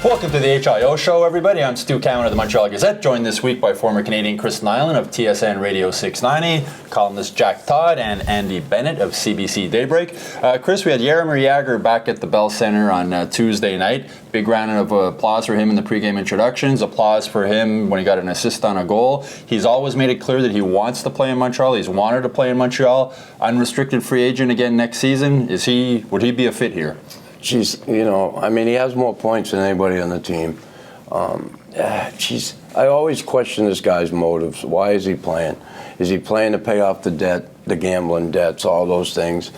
Welcome to the HIO Show, everybody. I'm Stu Cowan of the Montreal Gazette, joined this week by former Canadian Chris Nyland of TSN Radio 690, columnist Jack Todd, and Andy Bennett of CBC Daybreak. Chris, we had Jaromir Jagr back at the Bell Centre on Tuesday night. Big round of applause for him in the pregame introductions, applause for him when he got an assist on a goal. He's always made it clear that he wants to play in Montreal. He's wanted to play in Montreal. Unrestricted free agent again next season. Would he be a fit here? He has more points than anybody on the team. I always question this guy's motives. Why is he playing? Is he playing to pay off the debt, the gambling debts, all those things?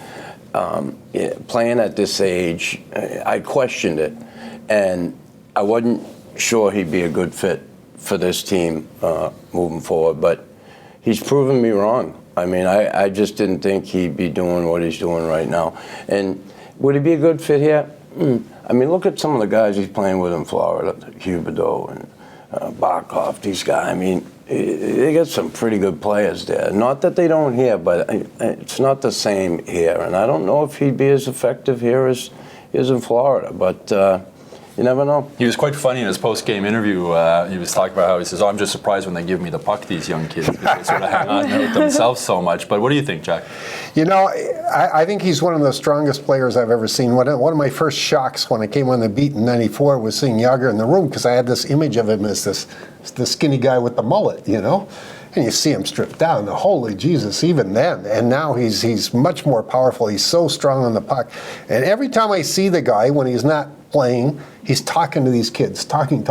Playing at this age, I questioned it. And I wasn't sure he'd be a good fit for this team moving forward. But he's proven me wrong. I just didn't think he'd be doing what he's doing right now. And would he be a good fit here? Look at some of the guys he's playing with in Florida, Huberdeau and Barkov, these guys. They got some pretty good players there. Not that they don't here, but it's not the same here. And I don't know if he'd be as effective here as he is in Florida, but you never know. He was quite funny in his post-game interview. He was talking about how he says, I'm just surprised when they give me the puck, these young kids, because they sort of hang on to it themselves so much. But what do you think, Jack? I think he's one of the strongest players I've ever seen. One of my first shocks when I came on the beat in '94 was seeing Jagr in the room, because I had this image of him as the skinny guy with the mullet, And you see him stripped down. Holy Jesus, even then. And now he's much more powerful. He's so strong on the puck. And every time I see the guy, when he's not playing, he's talking to these kids, talking.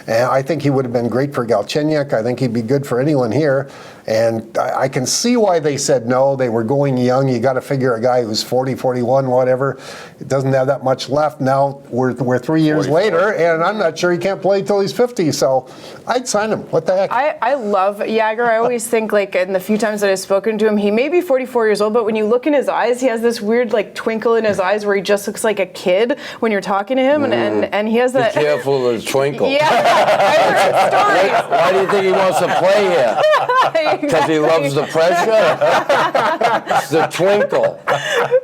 And I think he would have been great for Galchenyuk. I think he'd be good for anyone here. And I can see why they said no. They were going young. You got to figure a guy who's 40, 41, whatever, doesn't have that much left. Now we're 3 years 44. Later, and I'm not sure he can't play till he's 50. So I'd sign him. What the heck? I love Jagr. I always think, in the few times that I've spoken to him, he may be 44 years old, but when you look in his eyes, he has this weird twinkle in his eyes where he just looks like a kid when you're talking to him, and he has that. Be careful of his twinkle. Yeah, I've heard stories. Why do you think he wants to play here? Because he loves the pressure. It's the twinkle.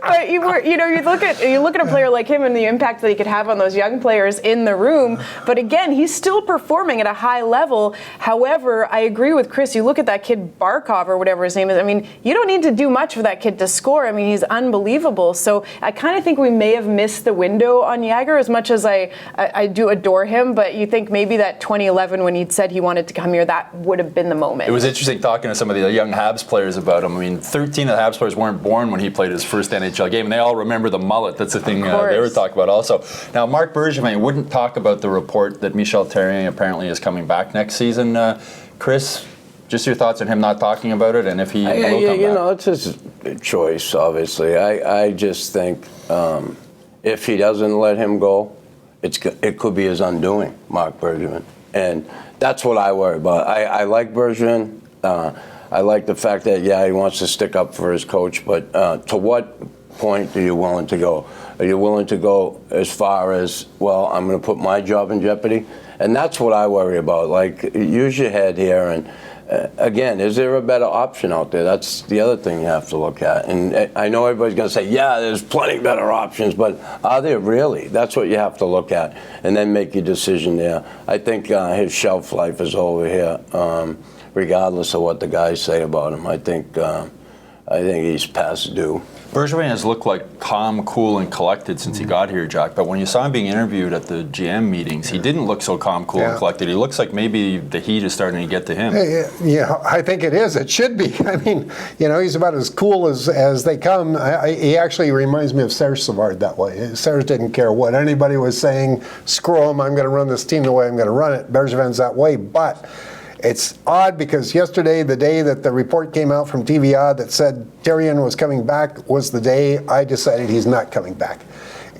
But you look at a player like him and the impact that he could have on those young players in the room. But again, he's still performing at a high level. However, I agree with Chris. You look at that kid Barkov or whatever his name is. You don't need to do much for that kid to score. He's unbelievable. So I kind of think we may have missed the window on Jagr, as much as I do adore him. But you think maybe that 2011 when he'd said he wanted to come here, that would have been the moment. It was interesting talking to some of the young Habs players about him. 13 of the Habs players weren't born when he played his first NHL game, and they all remember the mullet. That's the thing they were talking about also. Now, Marc Bergevin wouldn't talk about the report that Michel Therrien apparently is coming back next season. Chris, just your thoughts on him not talking about it, and if he will come back? It's his choice, obviously. I just think if he doesn't let him go, it could be his undoing, Marc Bergevin. And that's what I worry about. I like Bergevin. I like the fact that, he wants to stick up for his coach, but to what point are you willing to go? Are you willing to go as far as, I'm going to put my job in jeopardy? And that's what I worry about. Use your head here. And again, is there a better option out there? That's the other thing you have to look at. And I know everybody's going to say, there's plenty better options, but are there really? That's what you have to look at and then make your decision there. I think his shelf life is over here. Regardless of what the guys say about him, I think he's past due. Bergevin has looked calm, cool, and collected since he got here, Jack. But when you saw him being interviewed at the GM meetings, he didn't look so calm, cool, and collected. He looks like maybe the heat is starting to get to him. Yeah, I think it is. It should be. He's about as cool as they come. He actually reminds me of Serge Savard that way. Serge didn't care what anybody was saying. Screw him. I'm going to run this team the way I'm going to run it. Bergevin's that way, but it's odd because yesterday, the day that the report came out from TVA that said Therrien was coming back, was the day I decided he's not coming back.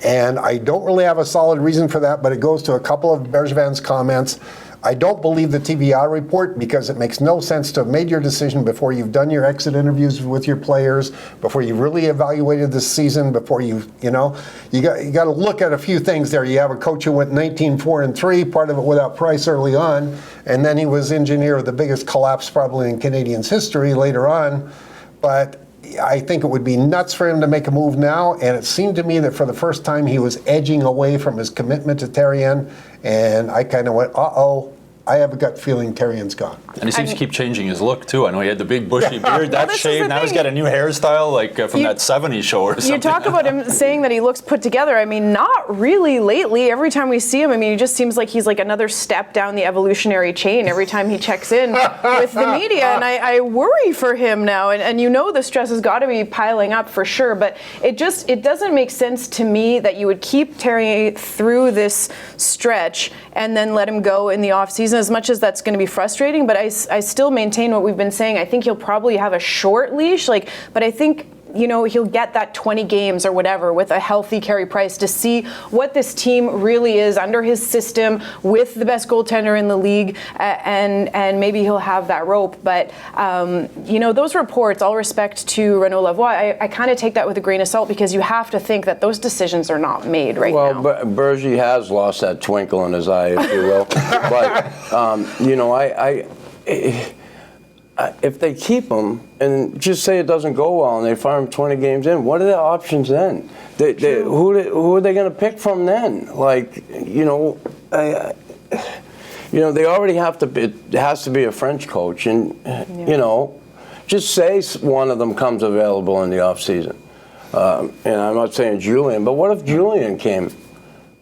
And I don't really have a solid reason for that, but it goes to a couple of Bergevin's comments. I don't believe the TVA report because it makes no sense to have made your decision before you've done your exit interviews with your players, before you really evaluated the season, before you got to look at a few things there. You have a coach who went 19-4-3, part of it without Price early on, and then he was engineer of the biggest collapse probably in Canadiens history later on. But I think it would be nuts for him to make a move now, and it seemed to me that for the first time he was edging away from his commitment to Therrien, and I kind of went, uh-oh, I have a gut feeling Terrian's gone. And he seems to keep changing his look, too. I know he had the big bushy beard, that shaved. Now he's got a new hairstyle, like from that 70s show or something. You talk about him saying that he looks put together. I mean, not really lately. Every time we see him, I mean, he just seems like he's like another step down the evolutionary chain every time he checks in with the media. And I worry for him now. And you know the stress has got to be piling up for sure. But it doesn't make sense to me that you would keep Therrien through this stretch and then let him go in the offseason, as much as that's going to be frustrating. But I still maintain what we've been saying. I think he'll probably have a short leash, but I think, you know, he'll get that 20 games or whatever with a healthy Carey Price to see what this team really is under his system with the best goaltender in the league, and maybe he'll have that rope. But, you know, those reports, all respect to Renaud Lavoie, I kind of take that with a grain of salt, because you have to think that those decisions are not made now. Well, Bergie has lost that twinkle in his eye, if you will. But, you know, if they keep him and just say it doesn't go well and they fire him 20 games in, what are their options then? Who are they going to pick from then? Like, you know, they already have to. It has to be a French coach, and you know, just say one of them comes available in the off season. And I'm not saying Julian, but what if Julian came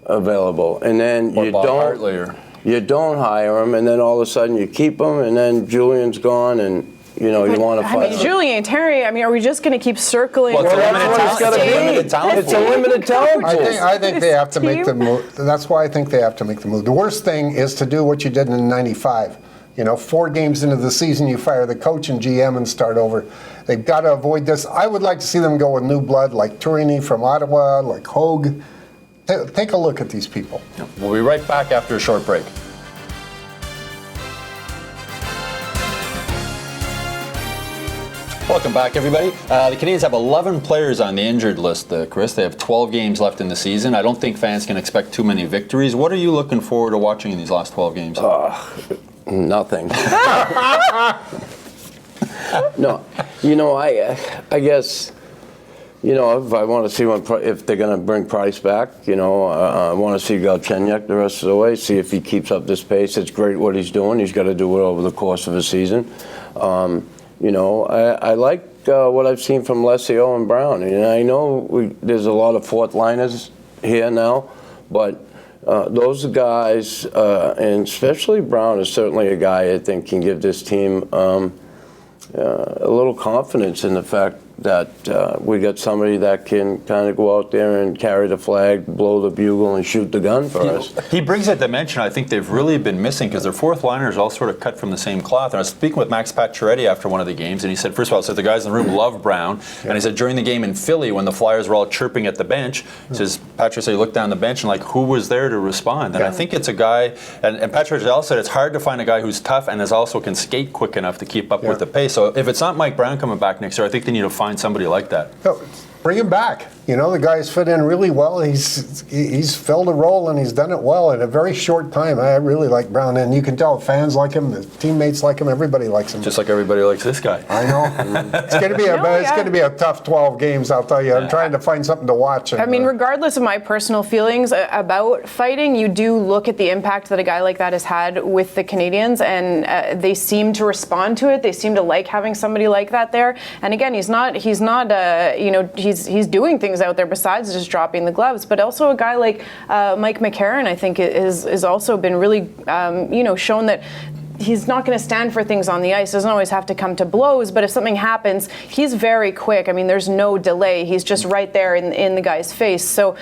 available and then you don't? You don't hire him, and then all of a sudden you keep him, and then Julian's gone, and you know you want to fight. I mean, Julian and Terry. I mean, are we just going to keep circling? Well, that's what it's limited talent. It's a limited talent. I think they have to make the move. That's why I think they have to make the move. The worst thing is to do what you did in '95. You know, 4 games into the season, you fire the coach and GM and start over. They've got to avoid this. I would like to see them go with new blood, like Tourigny from Ottawa, like Hogue. Take a look at these people. We'll be right back after a short break. Welcome back, everybody. The Canadiens have 11 players on the injured list, Chris. They have 12 games left in the season. I don't think fans can expect too many victories. What are you looking forward to watching in these last 12 games? Nothing. No, you know, I guess, you know, if I want to see if they're going to bring Price back, you know, I want to see Galchenyuk the rest of the way, see if he keeps up this pace. It's great what he's doing. He's got to do it over the course of a season. You know, I like what I've seen from Lesio and Brown. And I know there's a lot of fourth liners here now, but those guys, and especially Brown, is certainly a guy I think can give this team a little confidence in the fact that we got somebody that can kind of go out there and carry the flag, blow the bugle, and shoot the gun for us. He brings that dimension I think they've really been missing, because their fourth liners all sort of cut from the same cloth. And I was speaking with Max Pacioretty after one of the games, and he said, first of all, the guys in the room love Brown. Yeah. And he said during the game in Philly, when the Flyers were all chirping at the bench, he says, Patrick said he looked down the bench and like, who was there to respond? And I think it's a guy, and Patrick also said it's hard to find a guy who's tough and also can skate quick enough to keep up with the pace. So if it's not Mike Brown coming back next year, I think they need to find somebody like that. Bring him back. You know, the guy's fit in really well. He's filled a role, and he's done it well in a very short time. I really like Brown, and you can tell fans like him, the teammates like him, everybody likes him. Just like everybody likes this guy. I know. It's going to be a tough 12 games, I'll tell you. I'm trying to find something to watch. And, I mean, regardless of my personal feelings about fighting, you do look at the impact that a guy like that has had with the Canadiens, and they seem to respond to it. They seem to like having somebody like that there. And again, he's not you know, he's doing things out there besides just dropping the gloves, but also a guy like Mike McCarron, I think, is also been really, you know, shown that he's not going to stand for things on the ice. Doesn't always have to come to blows, but if something happens, he's very quick. I mean, there's no delay. He's just right there in the guy's face. So,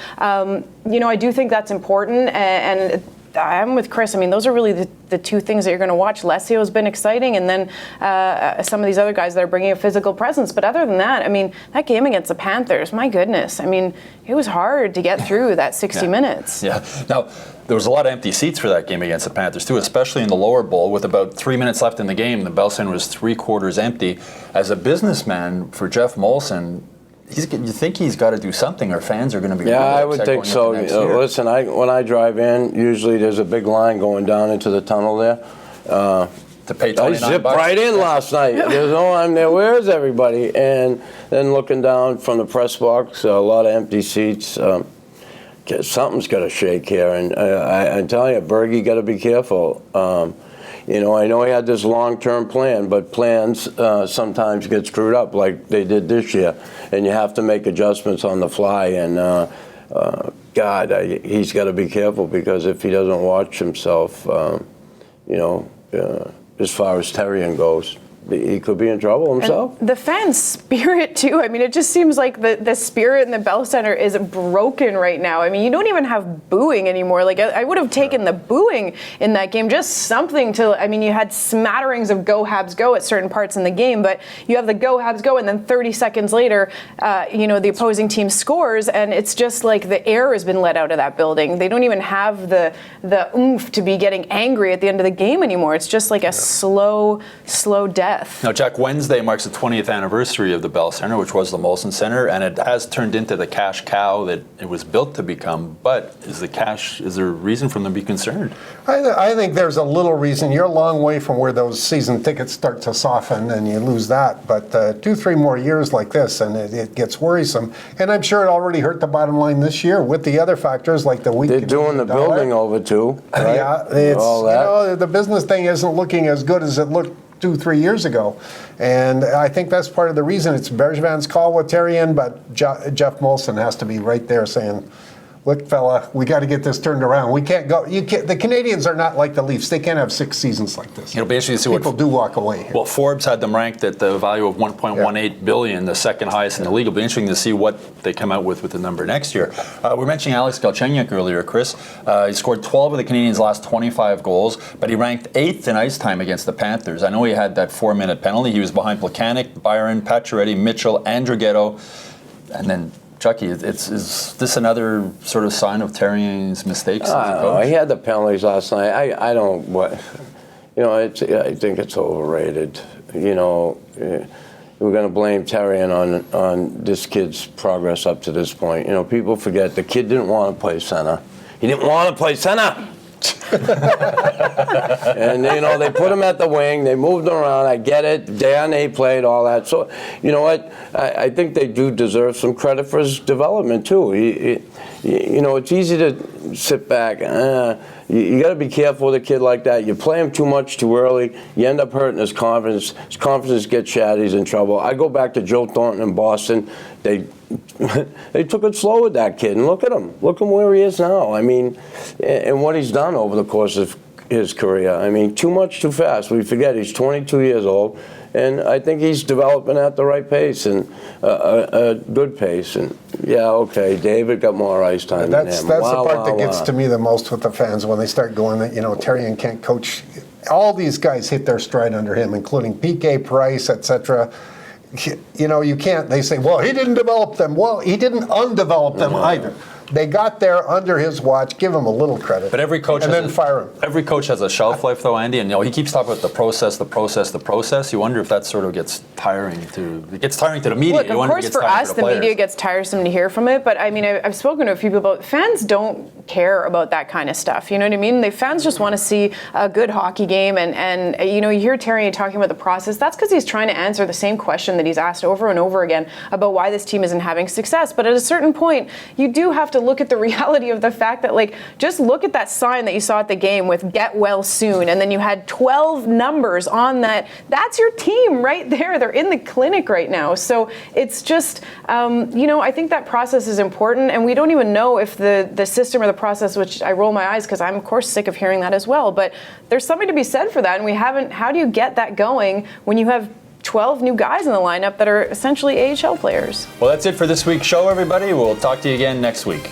you know, I do think that's important, and I'm with Chris. I mean, those are really the two things that you're going to watch. Lesio's been exciting, and then some of these other guys that are bringing a physical presence. But other than that, I mean, that game against the Panthers, my goodness. I mean, it was hard to get through that 60 minutes. Yeah. Now, there was a lot of empty seats for that game against the Panthers, too, especially in the lower bowl. With about 3 minutes left in the game, the Bell Center was 3/4 empty. As a businessman, for Jeff Molson, you think he's got to do something, or fans are going to be really I would think so. Listen, when I drive in, usually there's a big line going down into the tunnel there. To pay I $29. zipped right in last night. There's no one there. Where's everybody? And then looking down from the press box, a lot of empty seats. Something's got to shake here. And I tell you, Bergie got to be careful. I know he had this long-term plan, but plans sometimes get screwed up like they did this year. And you have to make adjustments on the fly. And, he's got to be careful because if he doesn't watch himself, as far as Terrien goes, he could be in trouble himself. And the fan spirit, too. I mean, it just seems like the spirit in the Bell Center is broken right now. I mean, you don't even have booing anymore. Like, I would have taken the booing in that game, just something to, I mean, you had smatterings of go Habs go at certain parts in the game, but you have the go Habs go, and then 30 seconds later, the opposing team scores, and it's just like the air has been let out of that building. They don't even have the oomph to be getting angry at the end of the game anymore. It's just like a slow death. Now, Jack, Wednesday marks the 20th anniversary of the Bell Center, which was the Molson Center, and it has turned into the cash cow that it was built to become. But is there a reason for them to be concerned? I think there's a little reason. You're a long way from where those season tickets start to soften and you lose that. But 2-3 more years like this and it gets worrisome. And I'm sure it already hurt the bottom line this year with the other factors like the weak. They're doing the building over too. Right? Yeah, it's all that. The business thing isn't looking as good as it looked 2-3 years ago. And I think that's part of the reason. It's Bergevin's call with Terrien, but Jeff Molson has to be right there saying, look, fella, we got to get this turned around. We can't go. The Canadians are not like the Leafs. They can't have 6 seasons like this. It'll be interesting to see people do walk away. Well, Forbes had them ranked at the value of $1.18 billion, the second highest in the league. It'll be interesting to see what they come out with the number next year. We're mentioning Alex Galchenyuk earlier, Chris. He scored 12 of the Canadians' last 25 goals, but he ranked 8th in ice time against the Panthers. I know he had that 4-minute penalty. He was behind Plekanec, Byron, Pacioretty, Mitchell, Andrighetto, and then Chucky, is this another sort of sign of Terrien's mistakes as a coach? He had the penalties last night. I think it's overrated. We're going to blame Terrien on this kid's progress up to this point. People forget the kid didn't want to play center. He didn't want to play center. And they put him at the wing. They moved him around. I get it. Dan A played all that. So you know what? I think they do deserve some credit for his development too. It's easy to sit back. You got to be careful with a kid like that. You play him too much too early, you end up hurting his confidence. His confidence gets shattered. He's in trouble. I go back to Joe Thornton in Boston. They took it slow with that kid, and look at him. Look at him where he is now. I mean, and what he's done over the course of his career. I mean, too much, too fast. We forget he's 22 years old, and I think he's developing at the right pace and a good pace. And David got more ice time than him. That's the part that gets to me the most with the fans when they start going that Terrien can't coach. All these guys hit their stride under him, including PK Price, etc. You can't. They say, well, he didn't develop them. Well, he didn't undevelop them either. They got there under his watch. Give him a little credit. But every coach and then fire him. Every coach has a shelf life, though, Andy. And he keeps talking about the process. You wonder if that sort of gets tiring to the media. Look, of course, for us, the media gets tiresome to hear from it. But I mean, I've spoken to a few people about fans don't care about that kind of stuff. You know what I mean? The fans just want to see a good hockey game. And you hear Terrien talking about the process. That's because he's trying to answer the same question that he's asked over and over again about why this team isn't having success. But at a certain point, you do have to look at the reality of the fact that, just look at that sign that you saw at the game with "Get Well Soon," and then you had 12 numbers on that. That's your team right there. They're in the clinic right now. So it's just, I think that process is important, and we don't even know if the system or the process, which I roll my eyes because I'm, of course, sick of hearing that as well, but there's something to be said for that, and we haven't. How do you get that going when you have 12 new guys in the lineup that are essentially AHL players? Well, that's it for this week's show, everybody. We'll talk to you again next week.